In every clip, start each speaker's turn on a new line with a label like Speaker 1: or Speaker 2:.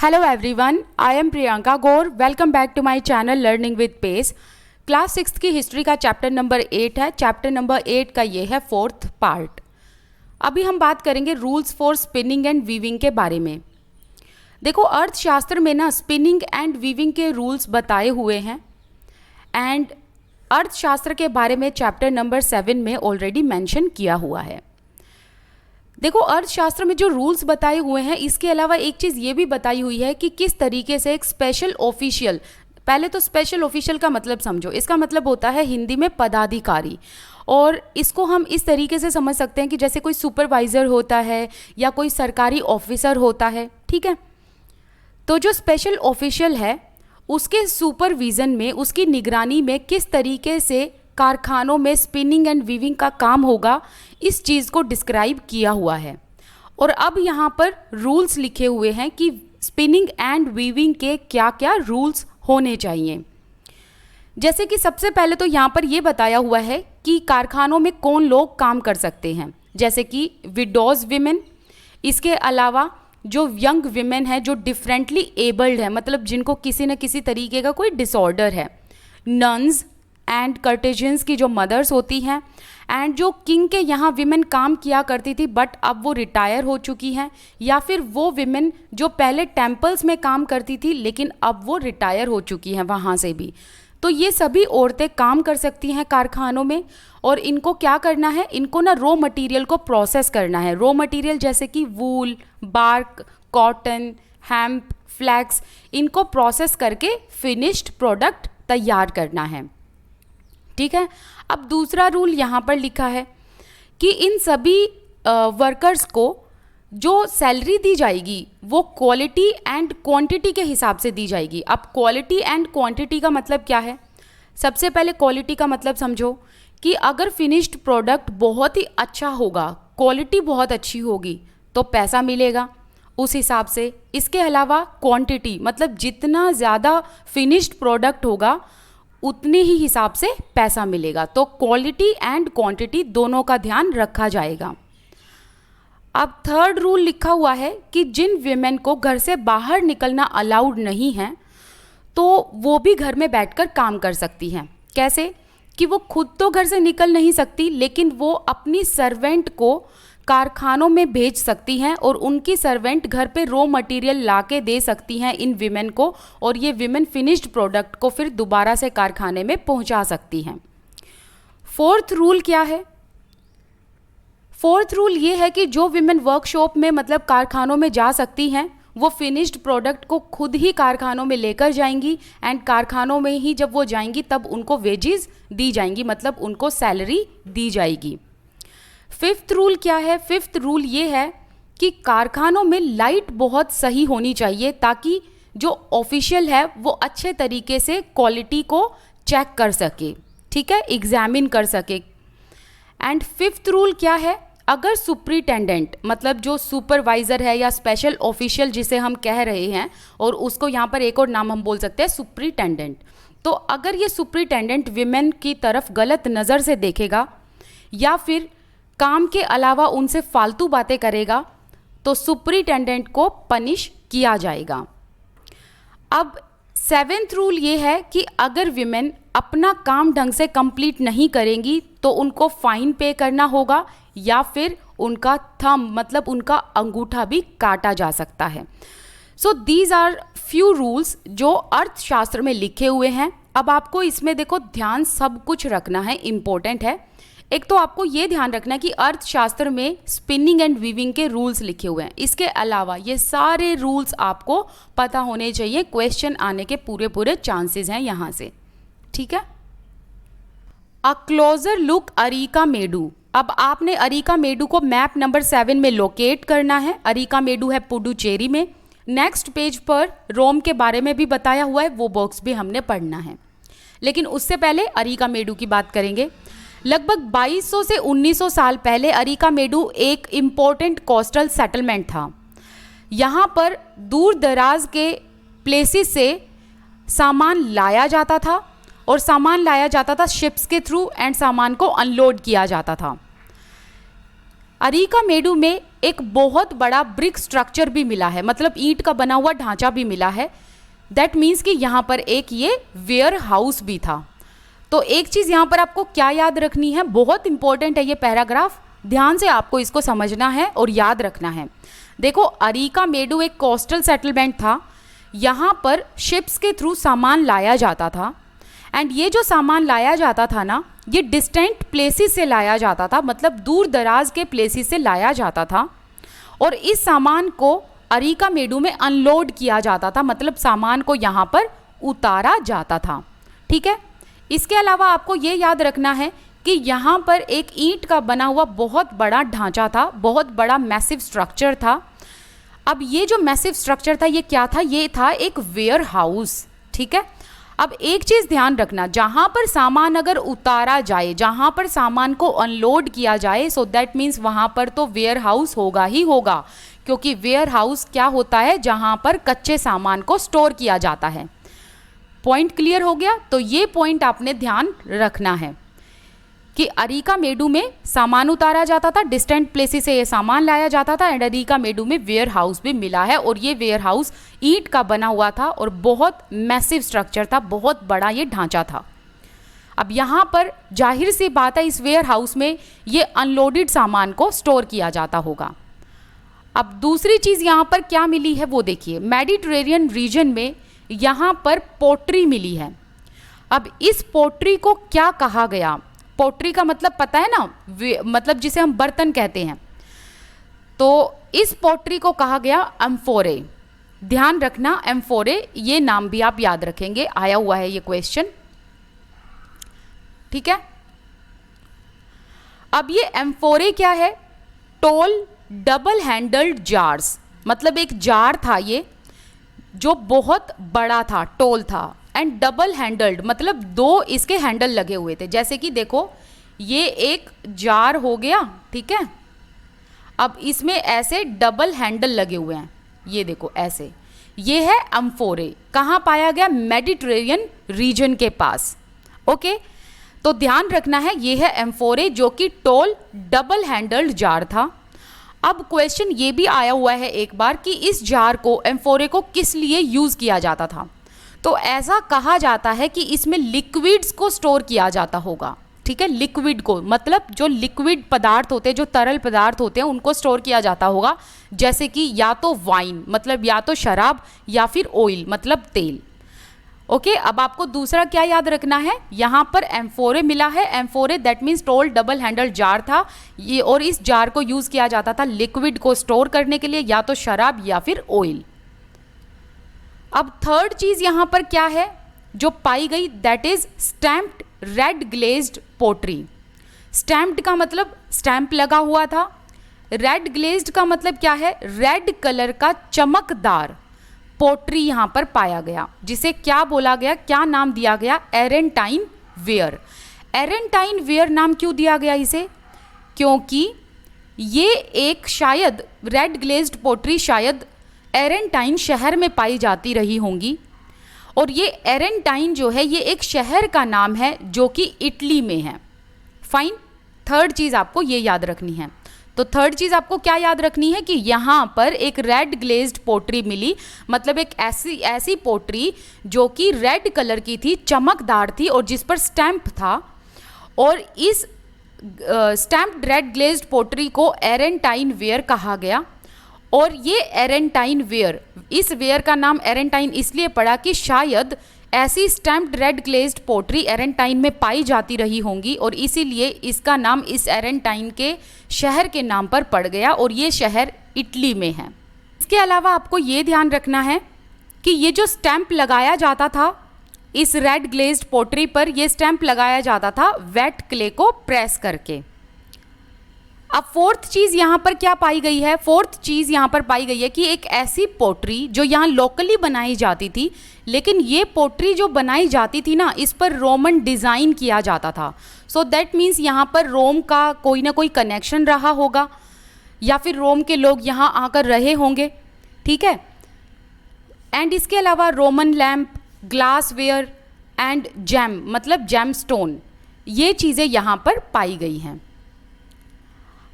Speaker 1: Hello everyone, I am Priyanka Gaur. Welcome back to my channel Learning with Pace. Class 6 की history का chapter number 8 है. Chapter number 8 का ये है 4th part. अभी हम बात करेंगे rules for spinning and weaving के बारे में. देखो, अर्थशास्त्र में ना स्पिनिंग एंड वीविंग के रूल्स बताए हुए हैं एंड अर्थशास्त्र के बारे में चैप्टर नंबर 7 में ऑलरेडी मेंशन किया हुआ है. देखो, अर्थशास्त्र में जो रूल्स बताए हुए हैं, इसके अलावा एक चीज़ ये भी बताई हुई है कि किस तरीके से एक स्पेशल ऑफिशियल, पहले तो स्पेशल ऑफिशियल का मतलब समझो. इसका मतलब होता है हिंदी में पदाधिकारी, और इसको हम इस तरीके से समझ सकते हैं कि जैसे कोई सुपरवाइज़र होता है या कोई सरकारी ऑफिसर होता है. ठीक है, तो जो स्पेशल ऑफिशियल है उसके सुपरविज़न में, उसकी निगरानी में किस तरीके से कारखानों में स्पिनिंग एंड वीविंग का काम होगा, इस चीज़ को डिस्क्राइब किया हुआ है. और अब यहाँ पर रूल्स लिखे हुए हैं कि स्पिनिंग एंड वीविंग के क्या क्या रूल्स होने चाहिए. जैसे कि सबसे पहले तो यहाँ पर ये बताया हुआ है कि कारखानों में कौन लोग काम कर सकते हैं, जैसे कि विडोज़ विमेन. इसके अलावा जो यंग विमेन है, जो डिफरेंटली एबल्ड है, मतलब जिनको किसी न किसी तरीके का कोई डिसऑर्डर है. नन्स एंड कर्टेजियंस की जो मदर्स होती हैं, एंड जो किंग के यहाँ विमेन काम किया करती थी बट अब वो रिटायर हो चुकी हैं, या फिर वो विमेन जो पहले टेम्पल्स में काम करती थी लेकिन अब वो रिटायर हो चुकी हैं वहाँ से भी. तो ये सभी औरतें काम कर सकती हैं कारखानों में. और इनको क्या करना है, इनको ना रॉ मटेरियल को प्रोसेस करना है. रॉ मटेरियल जैसे कि वूल, बार्क, कॉटन, हेम्प, फ्लैक्स, इनको प्रोसेस करके फिनिश्ड प्रोडक्ट तैयार करना है. ठीक है, अब दूसरा रूल यहाँ पर लिखा है कि इन सभी वर्कर्स को जो सैलरी दी जाएगी वो क्वालिटी एंड क्वांटिटी के हिसाब से दी जाएगी. अब क्वालिटी एंड क्वांटिटी का मतलब क्या है? सबसे पहले क्वालिटी का मतलब समझो कि अगर फिनिश्ड प्रोडक्ट बहुत ही अच्छा होगा, क्वालिटी बहुत अच्छी होगी, तो पैसा मिलेगा उस हिसाब से. इसके अलावा क्वांटिटी मतलब जितना ज़्यादा फिनिश्ड प्रोडक्ट होगा उतने ही हिसाब से पैसा मिलेगा. तो क्वालिटी एंड क्वांटिटी दोनों का ध्यान रखा जाएगा. अब थर्ड रूल लिखा हुआ है कि जिन विमेन को घर से बाहर निकलना अलाउड नहीं है तो वो भी घर में बैठकर काम कर सकती हैं. कैसे? कि वो खुद तो घर से निकल नहीं सकती, लेकिन वो अपनी सर्वेंट को कारखानों में भेज सकती हैं और उनकी सर्वेंट घर पे रॉ मटेरियल ला के दे सकती हैं इन विमेन को, और ये विमेन फिनिश्ड प्रोडक्ट को फिर दोबारा से कारखाने में पहुंचा सकती हैं. फोर्थ रूल क्या है? फोर्थ रूल ये है कि जो विमेन वर्कशॉप में मतलब कारखानों में जा सकती हैं वो फिनिश्ड प्रोडक्ट को खुद ही कारखानों में लेकर जाएंगी, एंड कारखानों में ही जब वो जाएंगी तब उनको वेजेस दी जाएंगी, मतलब उनको सैलरी दी जाएगी. फिफ्थ रूल क्या है? फिफ्थ रूल ये है कि कारखानों में लाइट बहुत सही होनी चाहिए ताकि जो ऑफिशियल है वो अच्छे तरीके से क्वालिटी को चेक कर सके. ठीक है, एग्जामिन कर सके. एंड फिफ्थ रूल क्या है? अगर सुपरिटेंडेंट मतलब जो सुपरवाइज़र है या स्पेशल ऑफिशियल जिसे हम कह रहे हैं, और उसको यहाँ पर एक और नाम हम बोल सकते हैं सुपरिटेंडेंट, तो अगर ये सुपरिटेंडेंट विमेन की तरफ गलत नज़र से देखेगा या फिर काम के अलावा उनसे फालतू बातें करेगा तो सुपरिटेंडेंट को पनिश किया जाएगा. अब सेवेंथ रूल ये है कि अगर विमेन अपना काम ढंग से कंप्लीट नहीं करेंगी तो उनको फाइन पे करना होगा, या फिर उनका थंब मतलब उनका अंगूठा भी काटा जा सकता है. So these are few rules जो अर्थशास्त्र में लिखे हुए हैं. अब आपको इसमें देखो ध्यान सब कुछ रखना है, इम्पोर्टेंट है. एक तो आपको ये ध्यान रखना है कि अर्थशास्त्र में स्पिनिंग एंड वीविंग के रूल्स लिखे हुए हैं. इसके अलावा ये सारे रूल्स आपको पता होने चाहिए. क्वेश्चन आने के पूरे चांसेस हैं यहाँ से. ठीक है, अ क्लोजर लुक अरिका मेडू. अब आपने अरिका मेडू को मैप नंबर 7 में लोकेट करना है. अरिका मेडू है पुडुचेरी में. नेक्स्ट पेज पर रोम के बारे में भी बताया हुआ है, वो बॉक्स भी हमने पढ़ना है. लेकिन उससे पहले अरिका मेडू की बात करेंगे. लगभग 2200 से 1900 साल पहले अरिका मेडू एक इम्पोर्टेंट कोस्टल सेटलमेंट था. यहाँ पर दूर दराज के प्लेसेस से सामान लाया जाता था, और सामान लाया जाता था शिप्स के थ्रू, एंड सामान को अनलोड किया जाता था. अरिका मेडू में एक बहुत बड़ा ब्रिक स्ट्रक्चर भी मिला है, मतलब ईंट का बना हुआ ढांचा भी मिला है। दैट मीन्स कि यहाँ पर एक ये वेयर हाउस भी था। तो एक चीज़ यहाँ पर आपको क्या याद रखनी है, बहुत इंपॉर्टेंट है ये पैराग्राफ, ध्यान से आपको इसको समझना है और याद रखना है। देखो, अरिका मेडू एक कोस्टल सेटलमेंट था, यहाँ पर शिप्स के थ्रू सामान लाया जाता था। एंड ये जो सामान लाया जाता था ना, ये डिस्टेंट प्लेसेस से लाया जाता था, मतलब दूर दराज के प्लेसेस से लाया जाता था। और इस सामान को अरिका मेडू में अनलोड किया जाता था, मतलब सामान को यहाँ पर उतारा जाता था। ठीक है, इसके अलावा आपको ये याद रखना है कि यहाँ पर एक ईंट का बना हुआ बहुत बड़ा ढांचा था, बहुत बड़ा मैसिव स्ट्रक्चर था। अब ये जो मैसिव स्ट्रक्चर था ये क्या था, ये था एक वेयर हाउस। ठीक है, अब एक चीज़ ध्यान रखना, जहाँ पर सामान अगर उतारा जाए, जहाँ पर सामान को अनलोड किया जाए, सो दैट मीन्स वहाँ पर तो वेयर हाउस होगा ही होगा, क्योंकि वेयर हाउस क्या होता है, जहाँ पर कच्चे सामान को स्टोर किया जाता है। पॉइंट क्लियर हो गया? तो ये पॉइंट आपने ध्यान रखना है कि अरिका मेडू में सामान उतारा जाता था, डिस्टेंट प्लेसेस से ये सामान लाया जाता था, एंड अरिका मेडू में वेयर हाउस भी मिला है। और ये वेयर हाउस ईंट का बना हुआ था और बहुत मैसिव स्ट्रक्चर था, बहुत बड़ा ये ढांचा था। अब यहाँ पर जाहिर सी बात है, इस वेयर हाउस में ये अनलोडेड सामान को स्टोर किया जाता होगा। अब दूसरी चीज़ यहाँ पर क्या मिली है वो देखिए, मेडिटेरेनियन रीजन में यहाँ पर पोट्री मिली है। अब इस पोट्री को क्या कहा गया, पोट्री का मतलब पता है ना, मतलब जिसे हम बर्तन कहते हैं, तो इस पोट्री को कहा गया एम्फोरे। ध्यान रखना, एम्फोरे ये नाम भी आप याद रखेंगे, आया हुआ है ये क्वेश्चन। ठीक है, अब ये एम्फोरे क्या है, टोल डबल हैंडल्ड जार्स, मतलब एक जार था ये जो बहुत बड़ा था, टोल था, एंड डबल हैंडल्ड मतलब दो इसके हैंडल लगे हुए थे। जैसे कि देखो, ये एक जार हो गया, ठीक है, अब इसमें ऐसे डबल हैंडल लगे हुए हैं, ये देखो ऐसे। ये है एम्फोरे, कहाँ पाया गया, मेडिटेरेनियन रीजन के पास। ओके, तो ध्यान रखना है, ये है एम्फोरे जो कि टोल डबल हैंडल्ड जार था। अब क्वेश्चन ये भी आया हुआ है एक बार कि इस जार को, एम्फोरे को किस लिए यूज़ किया जाता था। तो ऐसा कहा जाता है कि इसमें लिक्विड्स को स्टोर किया जाता होगा। ठीक है, लिक्विड को मतलब जो लिक्विड पदार्थ होते हैं, जो तरल पदार्थ होते हैं, उनको स्टोर किया जाता होगा, जैसे कि या तो वाइन मतलब या तो शराब, या फिर ऑयल मतलब तेल। ओके, अब आपको दूसरा क्या याद रखना है, यहाँ पर एम्फोरे मिला है, amphorae that means tall double handle jar था ये, और इस जार को यूज़ किया जाता था लिक्विड को स्टोर करने के लिए, या तो शराब या फिर ऑयल। अब थर्ड चीज़ यहाँ पर क्या है जो पाई गई, that is stamped red glazed pottery. Stamped का मतलब स्टैम्प लगा हुआ था, रेड ग्लेज्ड का मतलब क्या है, रेड कलर का चमकदार पोट्री यहाँ पर पाया गया, जिसे क्या बोला गया, क्या नाम दिया गया, एरेंटाइन वेयर। एरेंटाइन वेयर नाम क्यों दिया गया इसे, क्योंकि ये एक शायद रेड ग्लेज्ड पोट्री शायद एरेंटाइन शहर में पाई जाती रही होंगी, और ये एरेंटाइन जो है ये एक शहर का नाम है जो कि इटली में है। फाइन, थर्ड चीज़ आपको ये याद रखनी है। तो थर्ड चीज़ आपको क्या याद रखनी है कि यहाँ पर एक रेड ग्लेज्ड पोट्री मिली, मतलब एक ऐसी पोट्री जो कि रेड कलर की थी, चमकदार थी, और जिस पर स्टैम्प था, और इस स्टैम्प्ड रेड ग्लेज्ड पोट्री को एरेंटाइन वेयर कहा गया। और ये एरेंटाइन वेयर, इस वेयर का नाम एरेंटाइन इसलिए पड़ा कि शायद ऐसी स्टैम्प्ड रेड ग्लेज्ड पोट्री एरेंटाइन में पाई जाती रही होंगी, और इसीलिए इसका नाम इस एरेंटाइन के शहर के नाम पर पड़ गया, और ये शहर इटली में है। इसके अलावा आपको ये ध्यान रखना है कि ये जो स्टैम्प लगाया जाता था इस रेड ग्लेज्ड पोट्री पर, ये स्टैम्प लगाया जाता था वेट क्ले को प्रेस करके। अब फोर्थ चीज़ यहाँ पर क्या पाई गई है, फोर्थ चीज़ यहाँ पर पाई गई है कि एक ऐसी पोट्री जो यहाँ लोकली बनाई जाती थी, लेकिन ये पोट्री जो बनाई जाती थी ना, इस पर रोमन डिज़ाइन किया जाता था। सो दैट मीन्स यहाँ पर रोम का कोई ना कोई कनेक्शन रहा होगा, या फिर रोम के लोग यहाँ आकर रहे होंगे। ठीक है, एंड इसके अलावा Roman lamp, glassware and gem मतलब जैम स्टोन, ये चीज़ें यहाँ पर पाई गई हैं।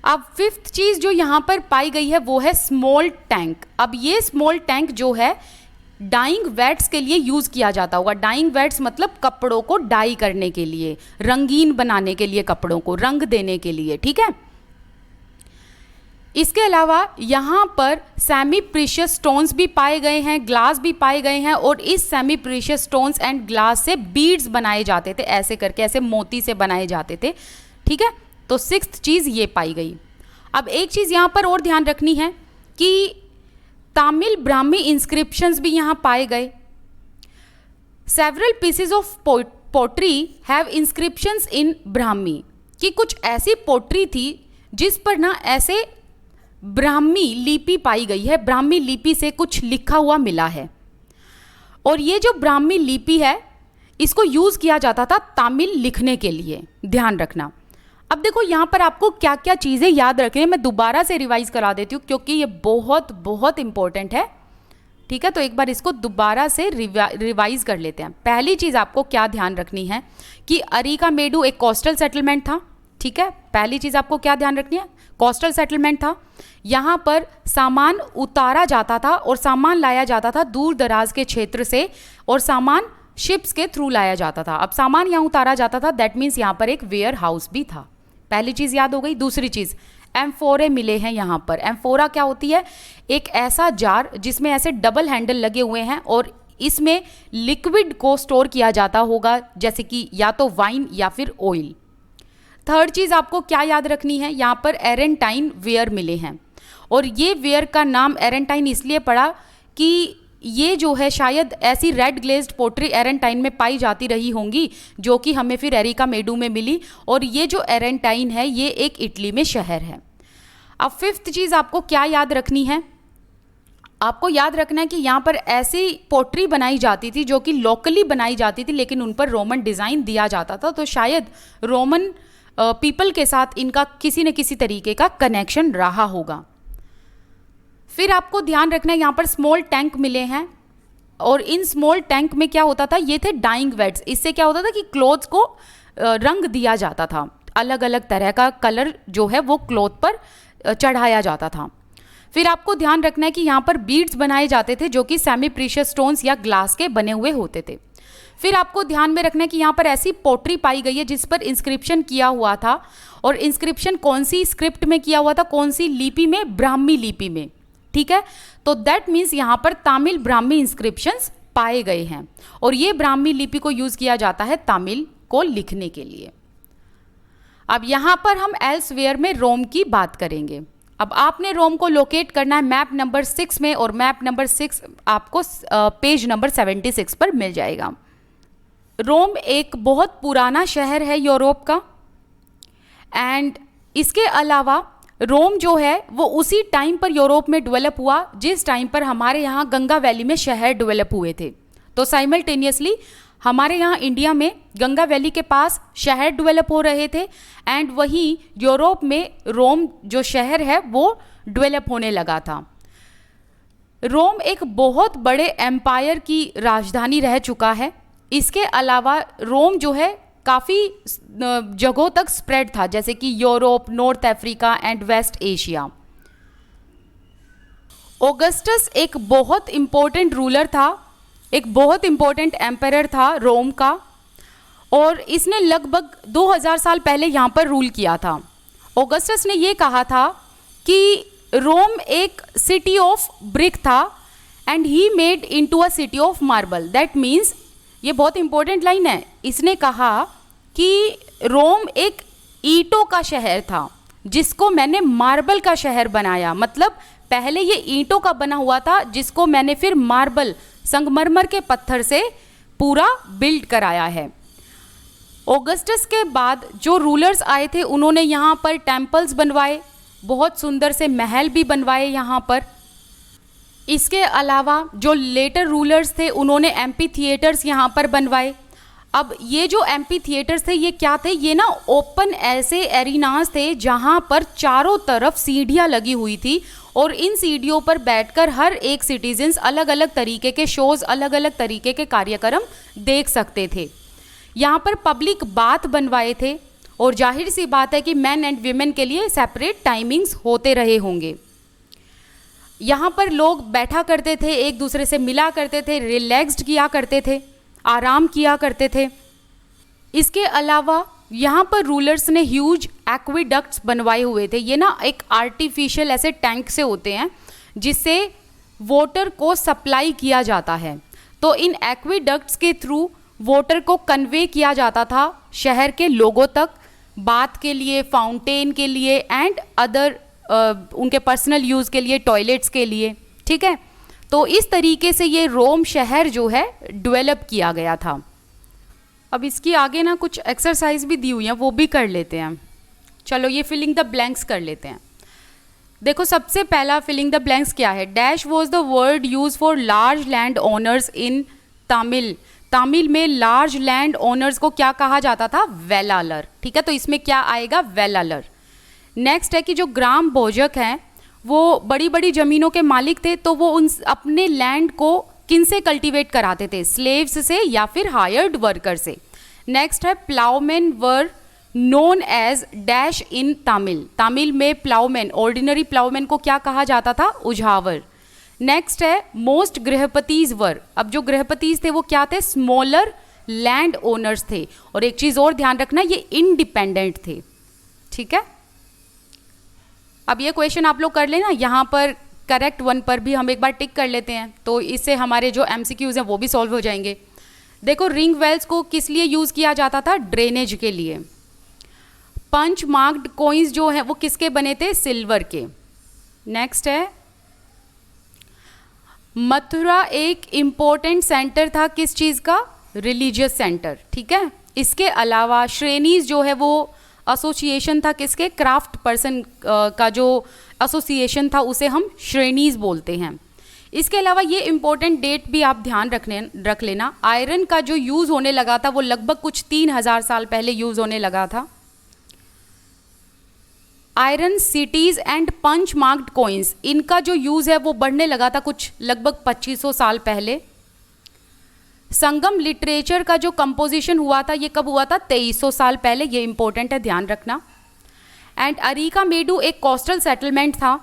Speaker 1: अब फिफ्थ चीज़ जो यहाँ पर पाई गई है वो है स्मॉल टैंक। अब ये स्मॉल टैंक जो है डाइंग वैट्स के लिए यूज़ किया जाता होगा। डाइंग वैट्स मतलब कपड़ों को डाई करने के लिए, रंगीन बनाने के लिए, कपड़ों को रंग देने के लिए, ठीक है। इसके अलावा यहाँ पर सेमी प्रीशियस स्टोन्स भी पाए गए हैं, ग्लास भी पाए गए हैं, और इस semi precious stones and glass से बीड्स बनाए जाते थे, ऐसे करके, ऐसे मोती से बनाए जाते थे, ठीक है। तो सिक्स्थ चीज़ ये पाई गई। अब एक चीज़ यहाँ पर और ध्यान रखनी है कि तमिल ब्राह्मी इंस्क्रिप्शंस भी यहाँ पाए गए। Several pieces of pottery have inscriptions in Brahmi, कि कुछ ऐसी पोट्री थी जिस पर ना ऐसे ब्राह्मी लिपि पाई गई है, ब्राह्मी लिपि से कुछ लिखा हुआ मिला है। और ये जो ब्राह्मी लिपि है इसको यूज़ किया जाता था तमिल लिखने के लिए, ध्यान रखना। अब देखो यहाँ पर आपको क्या क्या चीज़ें याद रखनी है, मैं दोबारा से रिवाइज करा देती हूँ क्योंकि ये बहुत बहुत इंपॉर्टेंट है, ठीक है। तो एक बार इसको दोबारा से रिवाइज कर लेते हैं। पहली चीज़ आपको क्या ध्यान रखनी है कि अरिकामेडु एक कोस्टल सेटलमेंट था, ठीक है। पहली चीज़ आपको क्या ध्यान रखनी है, कोस्टल सेटलमेंट था। यहाँ पर सामान उतारा जाता था और सामान लाया जाता था दूर दराज के क्षेत्र से, और सामान शिप्स के थ्रू लाया जाता था। अब सामान यहाँ उतारा जाता था, दैट मीन्स यहाँ पर एक वेयर हाउस भी था। पहली चीज़ याद हो गई। दूसरी चीज़, एम्फोरे मिले हैं यहाँ पर। एम्फोरा क्या होती है, एक ऐसा जार जिसमें ऐसे डबल हैंडल लगे हुए हैं और इसमें लिक्विड को स्टोर किया जाता होगा, जैसे कि या तो वाइन या फिर ऑयल। थर्ड चीज़ आपको क्या याद रखनी है, यहाँ पर एरेंटाइन वेयर मिले हैं, और ये वेयर का नाम एरेंटाइन इसलिए पड़ा कि ये जो है शायद ऐसी रेड ग्लेज्ड पोट्री एरेंटाइन में पाई जाती रही होंगी जो कि हमें फिर एरिकामेडु में मिली, और ये जो एरेंटाइन है ये एक इटली में शहर है। अब फिफ्थ चीज़ आपको क्या याद रखनी है, आपको याद रखना है कि यहाँ पर ऐसी पोट्री बनाई जाती थी जो कि लोकली बनाई जाती थी, लेकिन उन पर रोमन डिज़ाइन दिया जाता था, तो शायद रोमन पीपल के साथ इनका किसी न किसी तरीके का कनेक्शन रहा होगा। फिर आपको ध्यान रखना है यहाँ पर स्मॉल टैंक मिले हैं, और इन स्मॉल टैंक में क्या होता था, ये थे डाइंग वेट्स। इससे क्या होता था कि क्लोथ्स को रंग दिया जाता था, अलग अलग तरह का कलर जो है वो क्लोथ पर चढ़ाया जाता था। फिर आपको ध्यान रखना है कि यहाँ पर बीड्स बनाए जाते थे जो कि सेमी प्रीशियस स्टोन्स या ग्लास के बने हुए होते थे। फिर आपको ध्यान में रखना है कि यहाँ पर ऐसी पोट्री पाई गई है जिस पर इंस्क्रिप्शन किया हुआ था, और इंस्क्रिप्शन कौन सी स्क्रिप्ट में किया हुआ था, कौन सी लिपि में, ब्राह्मी लिपि में, ठीक है। तो दैट मीन्स यहाँ पर तमिल ब्राह्मी इंस्क्रिप्शंस पाए गए हैं, और ये ब्राह्मी लिपि को यूज किया जाता है तमिल को लिखने के लिए। अब यहाँ पर हम एल्सवेयर में रोम की बात करेंगे। अब आपने रोम को लोकेट करना है मैप नंबर 6 में, और मैप नंबर 6 आपको पेज नंबर 76 पर मिल जाएगा। रोम एक बहुत पुराना शहर है यूरोप का, एंड इसके अलावा रोम जो है वो उसी टाइम पर यूरोप में डेवलप हुआ जिस टाइम पर हमारे यहाँ गंगा वैली में शहर डेवलप हुए थे। तो साइमल्टेनियसली हमारे यहाँ इंडिया में गंगा वैली के पास शहर डेवलप हो रहे थे, एंड वहीं यूरोप में रोम जो शहर है वो डेवलप होने लगा था। रोम एक बहुत बड़े एम्पायर की राजधानी रह चुका है। इसके अलावा रोम जो है काफ़ी जगहों तक स्प्रेड था, जैसे कि Europe, North Africa and West Asia. Augustus एक बहुत इंपॉर्टेंट रूलर था, एक बहुत इंपॉर्टेंट एम्परर था रोम का, और इसने लगभग 2000 साल पहले यहाँ पर रूल किया था। ऑगस्टस ने ये कहा था कि रोम एक सिटी ऑफ ब्रिक था and he made into a city of marble. That means, ये बहुत इंपॉर्टेंट लाइन है, इसने कहा कि रोम एक ईंटों का शहर था जिसको मैंने मार्बल का शहर बनाया। मतलब पहले ये ईंटों का बना हुआ था जिसको मैंने फिर मार्बल, संगमरमर के पत्थर से पूरा बिल्ड कराया है। ऑगस्टस के बाद जो रूलर्स आए थे उन्होंने यहाँ पर टेम्पल्स बनवाए, बहुत सुंदर से महल भी बनवाए यहाँ पर। इसके अलावा जो लेटर रूलर्स थे उन्होंने एम्पी थिएटर्स यहाँ पर बनवाए। अब ये जो एम्पी थिएटर्स थे ये क्या थे, ये ना ओपन ऐसे एरिनास थे जहाँ पर चारों तरफ सीढ़ियाँ लगी हुई थी, और इन सीढ़ियों पर बैठकर हर एक सिटीजन्स अलग अलग तरीके के शोज़, अलग अलग तरीके के कार्यक्रम देख सकते थे। यहाँ पर पब्लिक बाथ बनवाए थे, और जाहिर सी बात है कि मैन एंड वीमेन के लिए सेपरेट टाइमिंग्स होते रहे होंगे। यहाँ पर लोग बैठा करते थे, एक दूसरे से मिला करते थे, रिलैक्स्ड किया करते थे, आराम किया करते थे। इसके अलावा यहाँ पर रूलर्स ने ह्यूज एक्विडक्ट्स बनवाए हुए थे। ये ना एक आर्टिफिशियल ऐसे टैंक से होते हैं जिससे वाटर को सप्लाई किया जाता है। तो इन एक्विडक्ट्स के थ्रू वाटर को कन्वे किया जाता था शहर के लोगों तक, बाथ के लिए, फाउंटेन के लिए एंड अदर उनके पर्सनल यूज़ के लिए, टॉयलेट्स के लिए। ठीक है, तो इस तरीके से ये रोम शहर जो है डेवलप किया गया था। अब इसकी आगे ना कुछ एक्सरसाइज भी दी हुई हैं, वो भी कर लेते हैं। चलो ये फिलिंग द ब्लैंक्स कर लेते हैं। देखो सबसे पहला फिलिंग द ब्लैंक्स क्या है? Dash was the word use for large land owners in Tamil. Tamil में लार्ज लैंड ओनर्स को क्या कहा जाता था? वेलालर। ठीक है, तो इसमें क्या आएगा? वेलालर। नेक्स्ट है कि जो ग्राम भोजक हैं वो बड़ी बड़ी ज़मीनों के मालिक थे, तो वो उन अपने लैंड को किन से कल्टीवेट कराते थे? स्लेव्स से या फिर हायर्ड वर्कर से। नेक्स्ट है ploughman were known as dash in Tamil. Tamil में प्लाउमैन, ऑर्डिनरी प्लाउमैन को क्या कहा जाता था? उझावर। नेक्स्ट है मोस्ट गृहपतिज वर। अब जो गृहपतिज थे वो क्या थे? स्मॉलर लैंड ओनर्स थे। और एक चीज़ और ध्यान रखना, ये इंडिपेंडेंट थे। ठीक है, अब ये क्वेश्चन आप लोग कर लेना। यहाँ पर करेक्ट वन पर भी हम एक बार टिक कर लेते हैं, तो इससे हमारे जो एमसीक्यूज हैं वो भी सॉल्व हो जाएंगे। देखो रिंग वेल्स को किस लिए यूज़ किया जाता था? ड्रेनेज के लिए। पंच मार्क्ड कॉइन्स जो हैं वो किसके बने थे? सिल्वर के। नेक्स्ट है मथुरा एक इम्पोर्टेंट सेंटर था किस चीज़ का? Religious centre. ठीक है, इसके अलावा श्रेणीज जो है वो एसोसिएशन था किसके? क्राफ्ट पर्सन का जो एसोसिएशन था उसे हम श्रेणीज बोलते हैं। इसके अलावा ये इंपॉर्टेंट डेट भी आप ध्यान रख लेना। आयरन का जो यूज़ होने लगा था वो लगभग कुछ 3000 साल पहले यूज़ होने लगा था। Iron cities and punch marked coins, इनका जो यूज़ है वो बढ़ने लगा था कुछ लगभग 2500 साल पहले। संगम लिटरेचर का जो कंपोजिशन हुआ था ये कब हुआ था? 2300 साल पहले। ये इंपॉर्टेंट है, ध्यान रखना। एंड अरिका मेडू एक कोस्टल सेटलमेंट था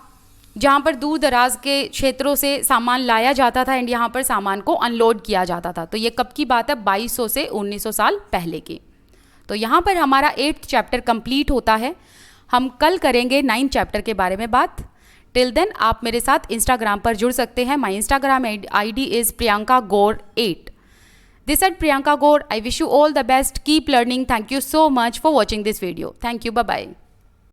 Speaker 1: जहाँ पर दूर दराज के क्षेत्रों से सामान लाया जाता था एंड यहाँ पर सामान को अनलोड किया जाता था। तो ये कब की बात है? 2200 से 1900 साल पहले की। तो यहाँ पर हमारा 8th चैप्टर कंप्लीट होता है। हम कल करेंगे 9th चैप्टर के बारे में बात। टिल देन आप मेरे साथ इंस्टाग्राम पर जुड़ सकते हैं। My Instagram ID is Priyanka Gaur 8. This is Priyanka Gaur. I wish you all the best. Keep learning. Thank you so much for watching this video. Thank you. Bye-bye.